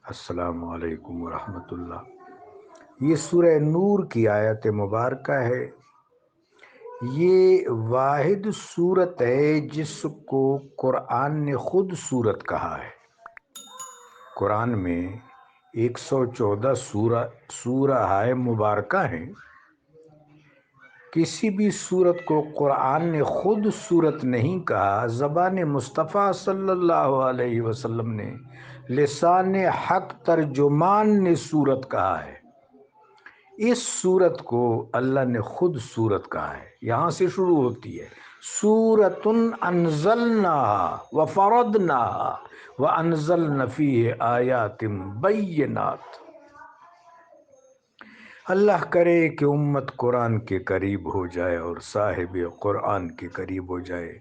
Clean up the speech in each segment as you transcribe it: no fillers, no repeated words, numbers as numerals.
السلام علیکم ورحمۃ اللہ۔ یہ سورہ نور کی آیت مبارکہ ہے۔ یہ واحد سورت ہے جس کو قرآن نے خود سورت کہا ہے۔ قرآن میں 114 سورہ مبارکہ ہیں۔ کسی بھی سورت کو قرآن نے خود سورت نہیں کہا، زبان مصطفیٰ صلی اللہ علیہ وسلم نے لسان حق ترجمان نے سورت کہا ہے۔ اس سورت کو اللہ نے خود سورت کہا ہے۔ یہاں سے شروع ہوتی ہے سورۃ انزلناها وفرضناها وانزلنا فیہ آیات بینات۔ اللہ کرے کہ امت قرآن کے قریب ہو جائے اور صاحب قرآن کے قریب ہو جائے،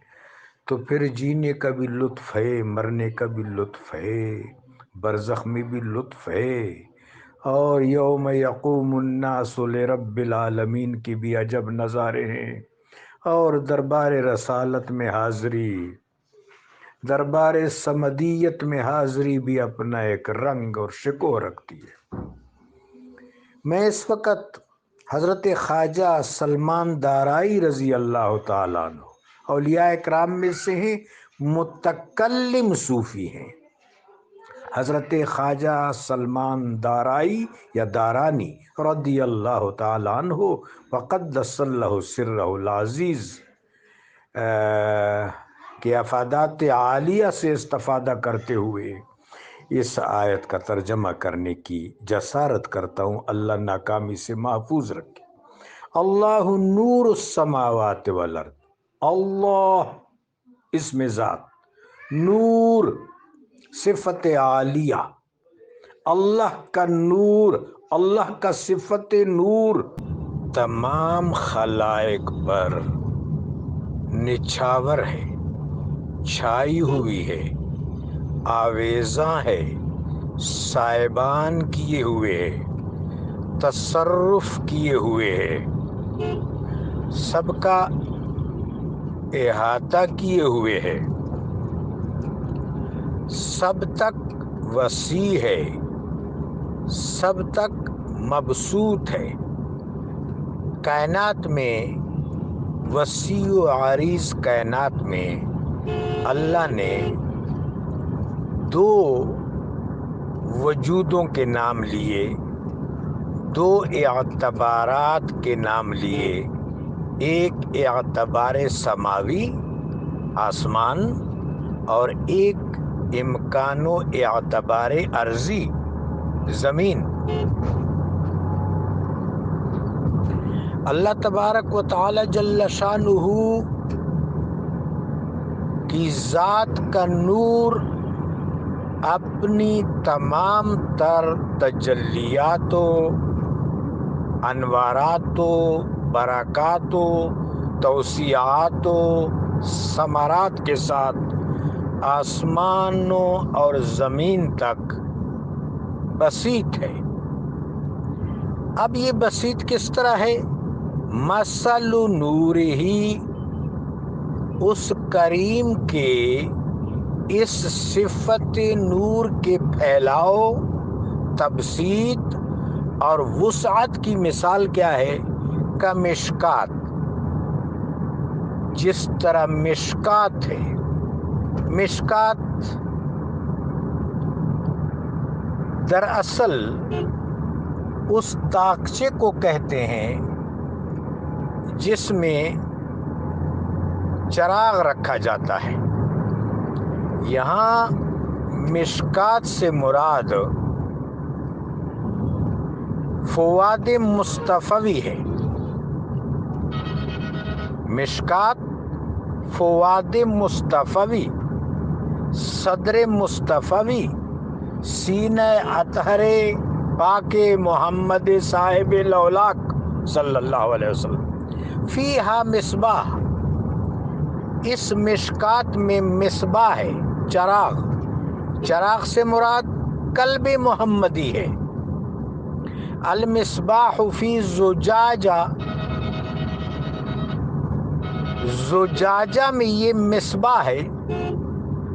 تو پھر جینے کا بھی لطف ہے، مرنے کا بھی لطف ہے، برزخ میں بھی لطف ہے، اور یوم یقوم الناس لرب العالمین کی بھی عجب نظارے ہیں، اور دربار رسالت میں حاضری، دربار سمدیت میں حاضری بھی اپنا ایک رنگ اور شکو رکھتی ہے۔ میں اس وقت حضرت خواجہ سلمان دارائی رضی اللہ تعالیٰ عنہ اولیاء اکرام میں سے ہیں، متکلم صوفی ہیں۔ حضرت خواجہ سلمان دارائی یا دارانی رضی اللہ تعالیٰ عنہ وقدس اللہ سرہ العزیز کے افادات عالیہ سے استفادہ کرتے ہوئے اس آیت کا ترجمہ کرنے کی جسارت کرتا ہوں۔ اللہ ناکامی سے محفوظ رکھے۔ اللہ نور السماوات والارض، اللہ اسم ذات، نور صفت عالیہ، اللہ کا نور، اللہ کا صفت نور تمام خلائق پر نچھاور ہے، چھائی ہوئی ہے، آویزاں ہے، سائبان کیے ہوئے ہے، تصرف کیے ہوئے ہے، سب کا احاطہ کیے ہوئے ہے، سب تک وسیع ہے، سب تک مبسوط ہے۔ کائنات میں، وسیع و عریض کائنات میں اللہ نے دو وجودوں کے نام لیے، دو اعتبارات کے نام لیے۔ ایک اعتبار سماوی آسمان، اور ایک امکان و اعتبار ارضی زمین۔ اللہ تبارک و تعالی جل شانہ کی ذات کا نور اپنی تمام تر تجلیات و انوارات و برکات و توسیعات و ثمرات کے ساتھ آسمانوں اور زمین تک بسیط ہے۔ اب یہ بسیط کس طرح ہے؟ مثل نور ہی، اس کریم کے اس صفت نور کے پھیلاؤ، تبسیط اور وسعت کی مثال کیا ہے؟ کا مشکات، جس طرح مشکات ہے۔ مشکات دراصل اس تاقچے کو کہتے ہیں جس میں چراغ رکھا جاتا ہے۔ یہاں مشکات سے مراد فواد مصطفی ہے۔ مشکات فواد مصطفی، صدر مصطفی، سینہ اطہر پاک محمد صاحب الاولاق صلی اللہ علیہ وسلم۔ فیہا مصباح، اس مشکات میں مصباح ہے، چراغ۔ چراغ سے مراد قلب محمدی ہے۔ المصباح فی زجاجہ، زجاجہ میں یہ مصباح ہے۔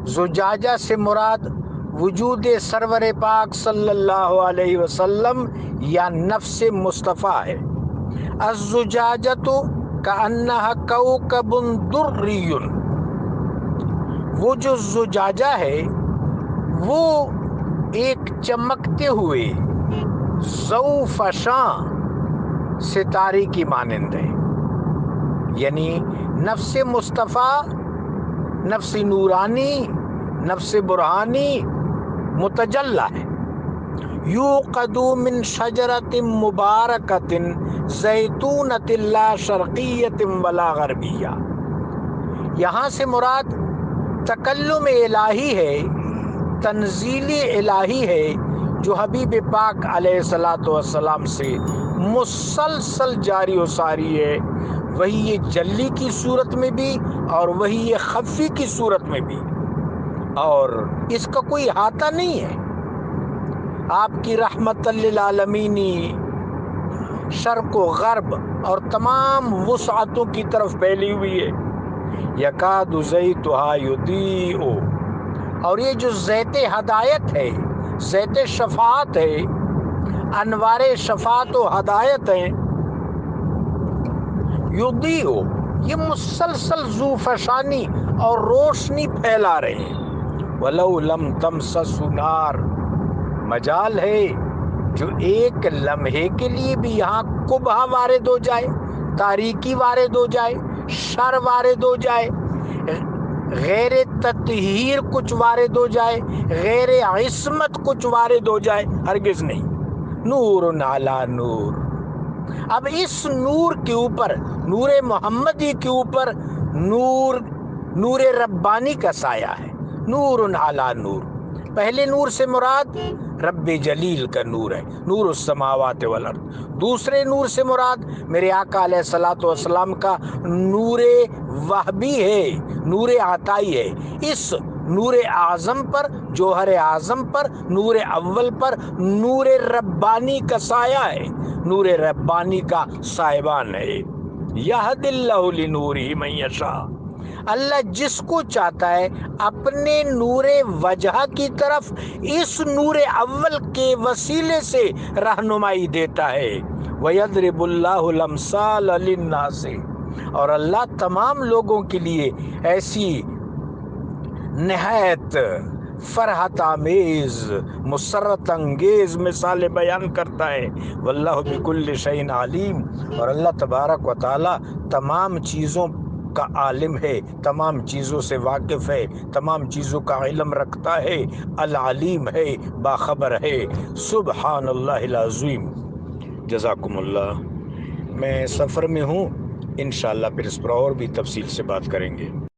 زجاجہ سے مراد وجود سرور پاک صلی اللہ علیہ وسلم یا نفس مصطفیٰ ہے۔ الزجاجۃ کأنہا کوکب دری، وہ جو زجاجہ ہے وہ ایک چمکتے ہوئے ذوفشاں ستارے کی مانند ہے، یعنی نفس مصطفیٰ نفس نورانی، نفس برہانی متجلہ ہے۔ یوقد من شجرۃ مبارکۃ زیتونۃ لا شرقیۃ ولا غربیہ، یہاں سے مراد تکلم الہی ہے، تنزیل الہی ہے، جو حبیب پاک علیہ الصلوۃ والسلام سے مسلسل جاری و ساری ہے، وہی یہ جلی کی صورت میں بھی اور وہی یہ خفی کی صورت میں بھی، اور اس کا کوئی احاطہ نہیں ہے۔ آپ کی رحمت للعالمین شرق و غرب اور تمام وسعتوں کی طرف پھیلی ہوئی ہے۔ یکاد زیتھا یضیء، اور یہ جو زیت ہدایت ہے، زیت شفاعت ہے، انوار شفاعت و ہدایت ہے، یضیء، یہ مسلسل ذوفشانی اور روشنی پھیلا رہے ہیں۔ وَلَوْ لَمْ تَمْسَسْهُ نَارٌ، مجال ہے جو ایک لمحے کے لیے بھی یہاں قبح وارد ہو جائے، تاریکی وارد ہو جائے، شر وارد ہو جائے، غیر تطہیر کچھ وارد ہو جائے، غیر عصمت کچھ وارد ہو جائے، ہرگز نہیں۔ نور علی نور، اب اس نور کے اوپر، نور محمدی کے اوپر نور ربانی کا سایہ ہے، نور علی نور۔ پہلے نور سے مراد رب جلیل کا نور ہے، نور السماوات والارض۔ دوسرے نور سے مراد میرے آقا علیہ الصلوۃ والسلام کا نور وہبی ہے، نور عطائی ہے۔ اس نور اعظم پر، جوہر اعظم پر، نور اول پر نور ربانی کا سایہ ہے، نور ربانی کا صاحبان ہے۔ یہد اللہ لنورہ من یشاء، اللہ جس کو چاہتا ہے اپنے نور وجہ کی طرف اس نور اول کے وسیلے سے رہنمائی دیتا ہے۔ وَيَضْرِبُ اللَّهُ الْأَمْثَالَ لِلنَّاسِ، اور اللہ تمام لوگوں کے لیے ایسی نہایت فرحت آمیز، مسرت انگیز مثالیں بیان کرتا ہے۔ واللہ بکل شیء علیم، اور اللہ تبارک و تعالی تمام چیزوں کا عالم ہے، تمام چیزوں سے واقف ہے، تمام چیزوں کا علم رکھتا ہے، العلیم ہے، باخبر ہے۔ سبحان اللہ العظیم۔ جزاکم اللہ۔ میں سفر میں ہوں، انشاءاللہ پھر اس پر اور بھی تفصیل سے بات کریں گے۔